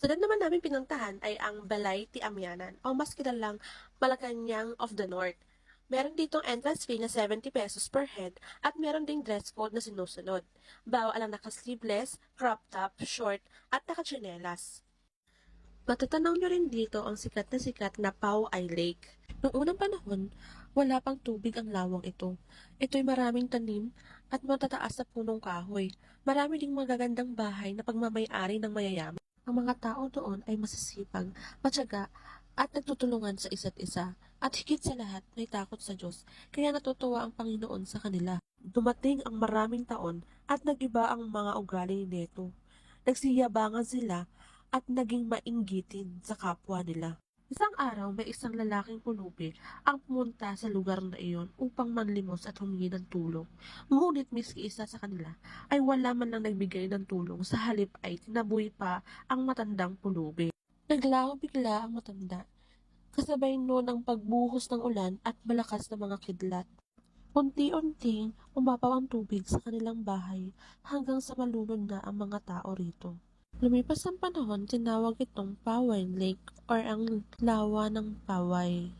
Sunod naman namin pinuntahan ay ang Balay ti Amianan o mas kilalang Malacanang of the North. Meron ditong entrance fee na 70 pesos per head at meron ding dress code na sinusunod. Bawal ang naka-sleeveless, crop top, short at naka-tsinelas. Matatanaw nyo rin dito ang sikat na Pauay Lake. Noong unang panahon, wala pang tubig ang lawang ito. Ito'y maraming tanim at matataas na punong kahoy. Marami ding magagandang bahay na pagmamay-ari ng mayayaman. Ang mga tao doon ay masisipag, matyaga, at nagtutulungan sa isa't isa. At higit sa lahat, may takot sa Diyos, kaya natutuwa ang Panginoon sa kanila. Dumating ang maraming taon at nag-iba ang mga ugali nito. Nagsiyabangan sila at naging mainggitin sa kapwa nila. Isang araw, may isang lalaking pulubi ang pumunta sa lugar na iyon upang manlimos at humingi ng tulong. Ngunit miski isa sa kanila ay wala man lang nagbigay ng tulong, sa halip ay tinaboy pa ang matandang pulubi. Naglaho bigla ang matanda, kasabay noon ang pagbuhos ng ulan at malakas na mga kidlat. Unti-unting umapaw ang tubig sa kanilang bahay hanggang sa malunod na ang mga tao rito. Lumipas ang panahon, tinawag itong Poway Lake or ang Lawa ng Poway.